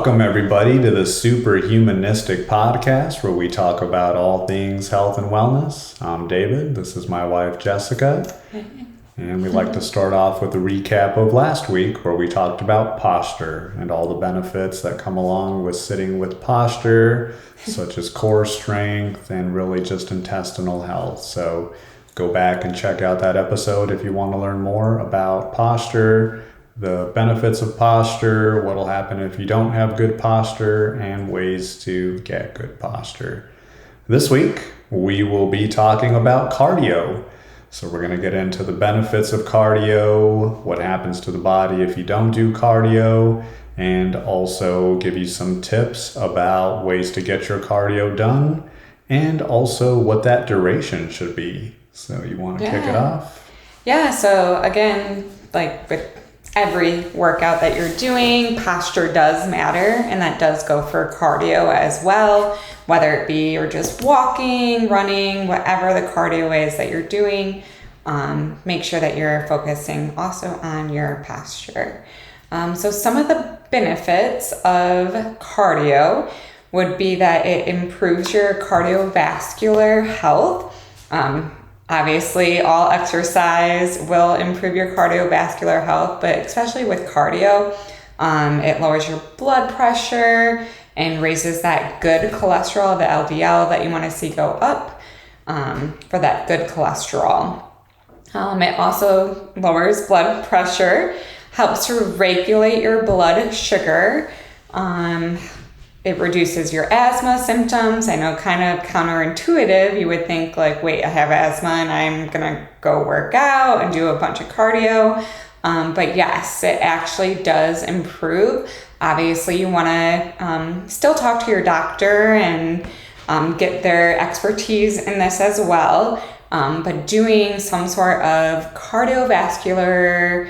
Welcome, everybody, to the Superhumanistic Podcast, where we talk about all things health and wellness. I'm David. This is my wife, Jessica. And we'd like to start off with a recap of last week, where we talked about posture and all the benefits that come along with sitting with posture, such as core strength and really just intestinal health. So go back and check out that episode if you want to learn more about posture, the benefits of posture, what will happen if you don't have good posture, and ways to get good posture. This week, we will be talking about cardio. So we're going to get into the benefits of cardio, what happens to the body if you don't do cardio, and also give you some tips about ways to get your cardio done, and also what that duration should be. So you want to kick it off? Yeah, so again, like with every workout that you're doing, posture does matter, and that does go for cardio as well, whether it be you're just walking, running, whatever the cardio is that you're doing. Make sure that you're focusing also on your posture. So some of the benefits of cardio would be that it improves your cardiovascular health. Obviously, all exercise will improve your cardiovascular health, but especially with cardio, it lowers your blood pressure and raises that good cholesterol, the LDL that you want to see go up for that good cholesterol. It also lowers blood pressure, helps to regulate your blood sugar. It reduces your asthma symptoms. I know, kind of counterintuitive. You would think like, wait, I have asthma and I'm gonna go work out and do a bunch of cardio. But yes, it actually does improve. Obviously, you wanna still talk to your doctor and get their expertise in this as well. But doing some sort of cardiovascular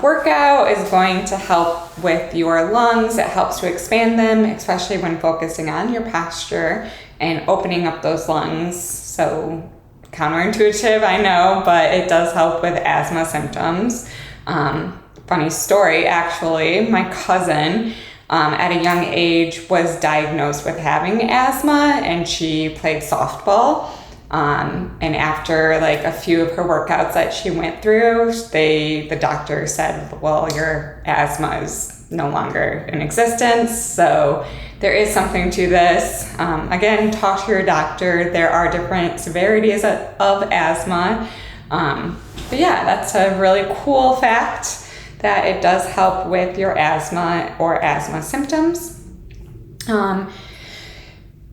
workout is going to help with your lungs. It helps to expand them, especially when focusing on your posture and opening up those lungs. So counterintuitive, I know, but it does help with asthma symptoms. Funny story, actually, my cousin at a young age was diagnosed with having asthma, and she played softball. And after like a few of her workouts that she went through, the doctor said, well, your asthma is no longer in existence. So there is something to this. Again, talk to your doctor. There are different severities of asthma. But yeah, that's a really cool fact that it does help with your asthma or asthma symptoms.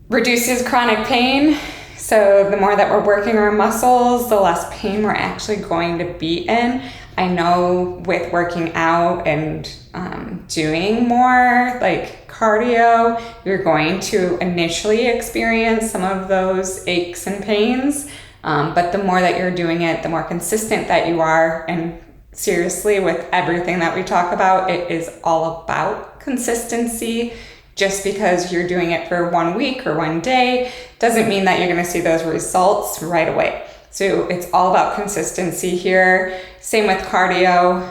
Reduces chronic pain. So the more that we're working our muscles, the less pain we're actually going to be in. I know with working out and doing more like cardio, you're going to initially experience some of those aches and pains. But the more that you're doing it, the more consistent that you are. And seriously, with everything that we talk about, it is all about consistency. Just because you're doing it for 1 week or 1 day doesn't mean that you're going to see those results right away. So it's all about consistency here. Same with cardio.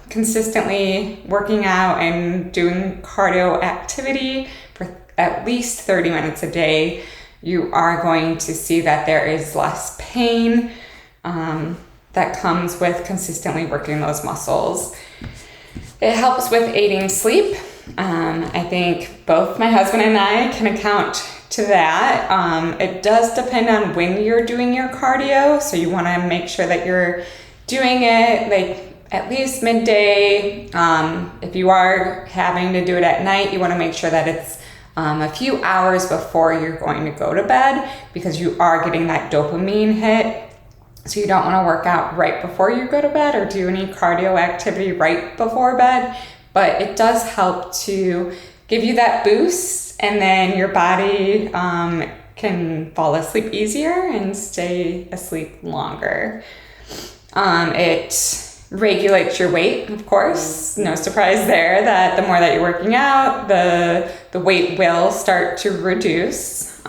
Consistently working out and doing cardio activity for at least 30 minutes a day, you are going to see that there is less pain that comes with consistently working those muscles. It helps with aiding sleep. I think both my husband and I can account to that. It does depend on when you're doing your cardio. So you want to make sure that you're doing it like at least midday. If you are having to do it at night, you want to make sure that it's a few hours before you're going to go to bed, because you are getting that dopamine hit. So you don't want to work out right before you go to bed or do any cardio activity right before bed. But it does help to give you that boost, and then your body can fall asleep easier and stay asleep longer. It regulates your weight, of course. No surprise there that the more that you're working out, the weight will start to reduce.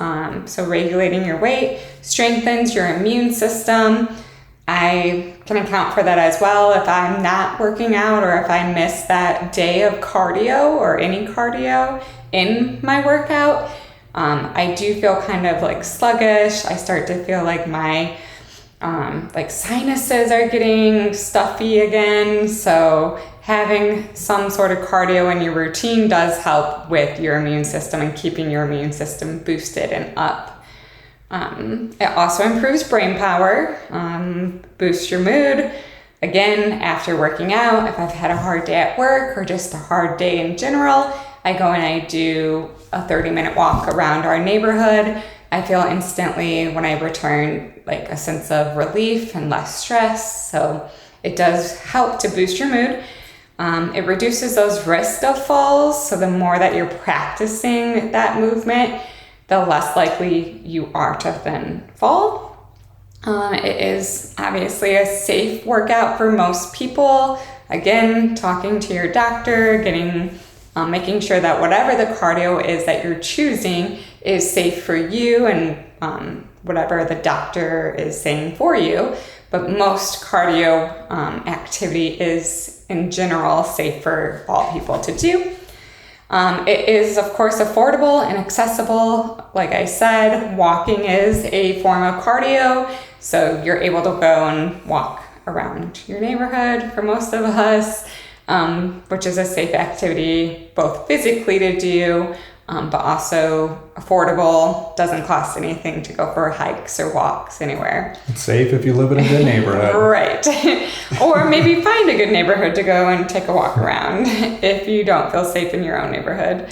So regulating your weight strengthens your immune system. I can account for that as well if I'm not working out or if I miss that day of cardio or any cardio in my workout. I do feel kind of like sluggish. I start to feel like my like sinuses are getting stuffy again. So having some sort of cardio in your routine does help with your immune system and keeping your immune system boosted and up. It also improves brain power, boosts your mood. Again, after working out, if I've had a hard day at work or just a hard day in general, I go and I do a 30-minute walk around our neighborhood. I feel instantly when I return like a sense of relief and less stress. So it does help to boost your mood. It reduces those risks of falls. So the more that you're practicing that movement, the less likely you are to then fall. It is obviously a safe workout for most people. Again, talking to your doctor, making sure that whatever the cardio is that you're choosing is safe for you and whatever the doctor is saying for you. But most cardio activity is in general safe for all people to do. It is, of course, affordable and accessible. Like I said, walking is a form of cardio, so you're able to go and walk around your neighborhood for most of us, which is a safe activity both physically to do, but also affordable, doesn't cost anything to go for hikes or walks anywhere. It's safe if you live in a good neighborhood. Right. Or maybe find a good neighborhood to go and take a walk around if you don't feel safe in your own neighborhood.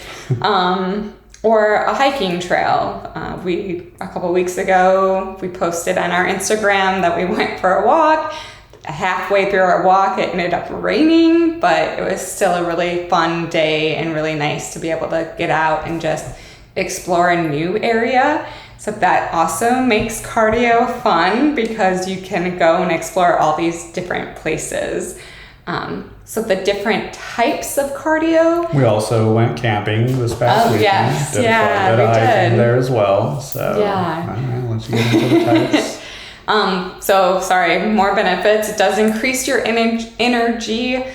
Or a hiking trail. A couple weeks ago, we posted on our Instagram that we went for a walk. Halfway through our walk, it ended up raining, but it was still a really fun day and really nice to be able to get out and just explore a new area. So that also makes cardio fun because you can go and explore all these different places. So the different types of cardio. We also went camping this past weekend. Yes. Did Yeah, a bit of hiking did. there as well. So Yeah. all right, let's get into the types. More benefits. It does increase your energy,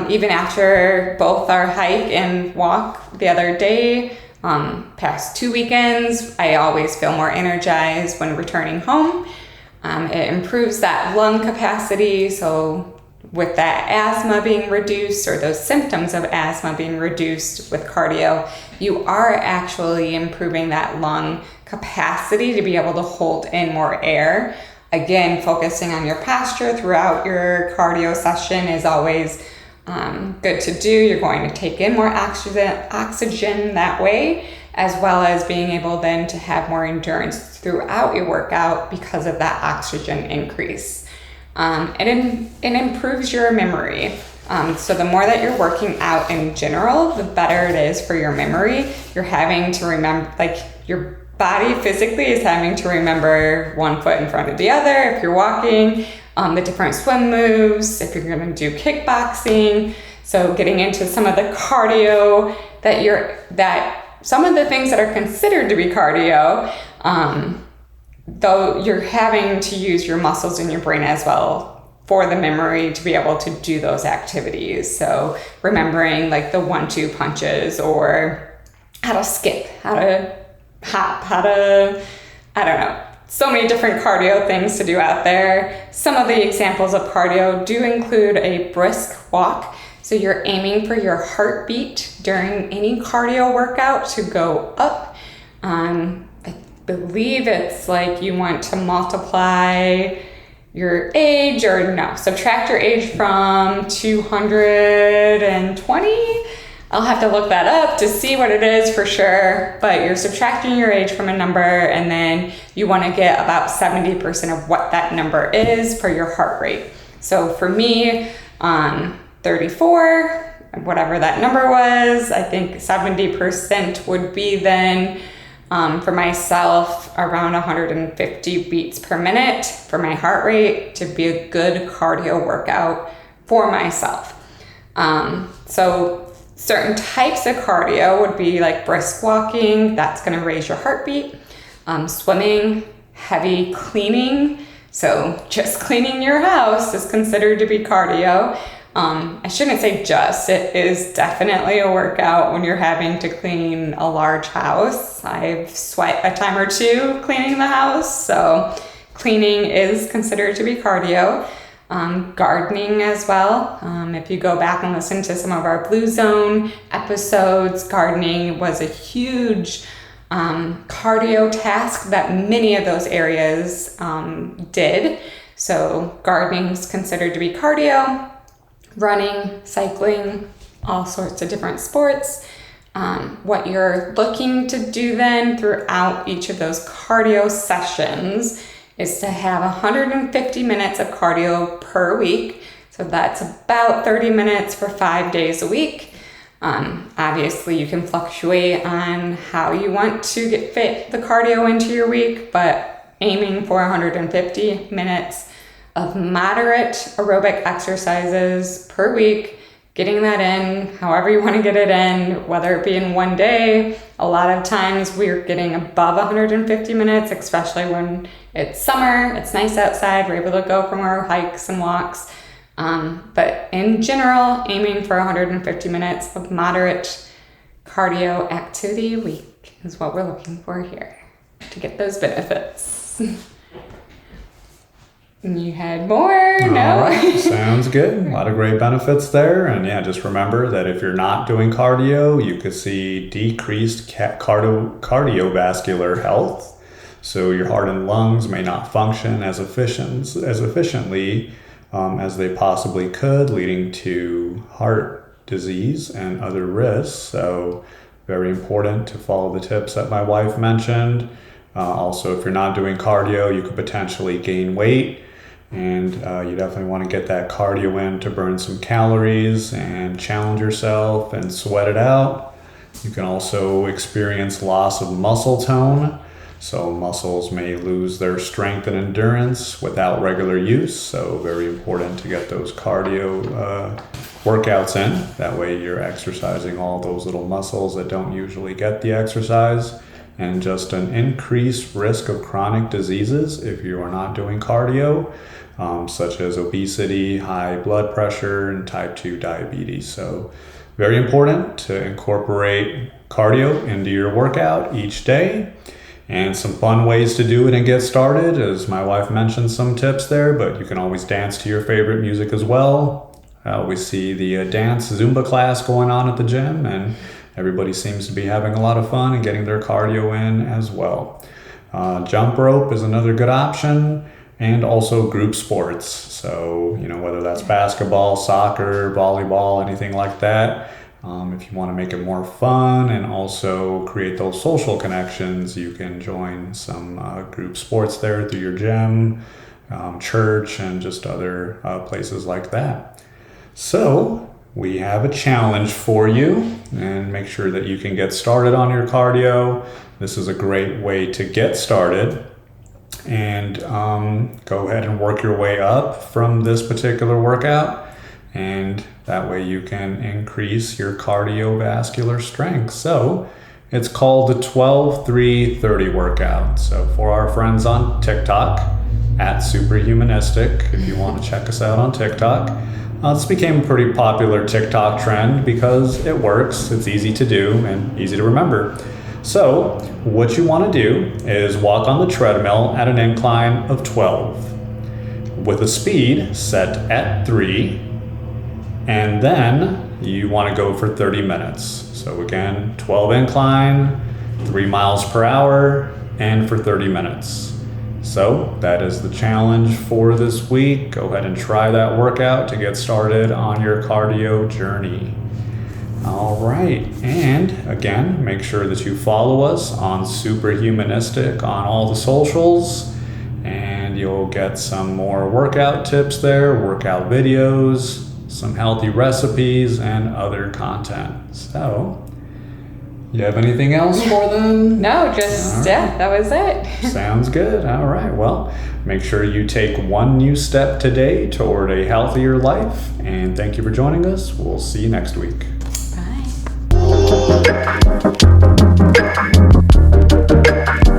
even after both our hike and walk the other day. Past 2 weekends, I always feel more energized when returning home. It improves that lung capacity. So with that asthma being reduced or those symptoms of asthma being reduced with cardio, you are actually improving that lung capacity to be able to hold in more air. Again, focusing on your posture throughout your cardio session is always good to do. You're going to take in more oxygen that way, as well as being able then to have more endurance throughout your workout because of that oxygen increase. It improves your memory. So the more that you're working out in general, the better it is for your memory. You're having to remember, like your body physically is having to remember one foot in front of the other. If you're walking, the different swim moves, if you're going to do kickboxing. So getting into some of the cardio that some of the things that are considered to be cardio, though you're having to use your muscles in your brain as well for the memory to be able to do those activities. So remembering like the 1-2 punches or how to skip, how to hop, I don't know, so many different cardio things to do out there. Some of the examples of cardio do include a brisk walk. So you're aiming for your heartbeat during any cardio workout to go up. I believe it's like you want to multiply your age, or no, subtract your age from 220. I'll have to look that up to see what it is for sure, but you're subtracting your age from a number, and then you want to get about 70% of what that number is for your heart rate. So for me, 34, whatever that number was, I think 70% would be then for myself around 150 beats per minute for my heart rate to be a good cardio workout for myself. So certain types of cardio would be like brisk walking, that's going to raise your heartbeat. Swimming, heavy cleaning, So just cleaning your house is considered to be cardio. I shouldn't say just, it is definitely a workout when you're having to clean a large house. I've sweat a time or two cleaning the house, so cleaning is considered to be cardio. Gardening as well. If you go back and listen to some of our Blue Zone episodes, gardening was a huge cardio task that many of those areas did. So gardening is considered to be cardio. Running, cycling, all sorts of different sports. What you're looking to do then throughout each of those cardio sessions is to have 150 minutes of cardio per week. So that's about 30 minutes for 5 days a week. Obviously, you can fluctuate on how you want to fit the cardio into your week, but aiming for 150 minutes of moderate aerobic exercises per week, getting that in however you want to get it in, whether it be in one day. A lot of times we're getting above 150 minutes, especially when it's summer, it's nice outside, we're able to go for more hikes and walks. But in general, aiming for 150 minutes of moderate cardio activity a week is what we're looking for here to get those benefits. You had more? No? All right. Sounds good. A lot of great benefits there. And yeah, just remember that if you're not doing cardio, you could see decreased cardiovascular health. So your heart and lungs may not function as efficiently as they possibly could, leading to heart disease and other risks. So very important to follow the tips that my wife mentioned. Also, if you're not doing cardio, you could potentially gain weight. And you definitely want to get that cardio in to burn some calories and challenge yourself and sweat it out. You can also experience loss of muscle tone. So muscles may lose their strength and endurance without regular use. So very important to get those cardio workouts in. That way you're exercising all those little muscles that don't usually get the exercise. And just an increased risk of chronic diseases if you are not doing cardio, such as obesity, high blood pressure, and type 2 diabetes. So very important to incorporate cardio into your workout each day. And some fun ways to do it and get started, as my wife mentioned some tips there, but you can always dance to your favorite music as well. We see the dance Zumba class going on at the gym, and everybody seems to be having a lot of fun and getting their cardio in as well. Jump rope is another good option, and also group sports. So, whether that's basketball, soccer, volleyball, anything like that. If you want to make it more fun and also create those social connections, you can join some group sports there through your gym, church, and just other places like that. So, we have a challenge for you, and make sure that you can get started on your cardio. This is a great way to get started, and go ahead and work your way up from this particular workout, and that way you can increase your cardiovascular strength. So it's called the 12-3-30 workout. So for our friends on TikTok, @superhumanistic, if you want to check us out on TikTok. This became a pretty popular TikTok trend because it works, it's easy to do, and easy to remember. So what you want to do is walk on the treadmill at an incline of 12 with a speed set at 3, and then you want to go for 30 minutes. So again, 12 incline, 3 miles per hour, and for 30 minutes. So that is the challenge for this week. Go ahead and try that workout to get started on your cardio journey. All right, and again, make sure that you follow us on Superhumanistic on all the socials, and you'll get some more workout tips there, workout videos, some healthy recipes, and other content. So, you have anything else for them? No, just, yeah, that was it. Sounds good. All right. Well, make sure you take one new step today toward a healthier life. And thank you for joining us. We'll see you next week. Bye.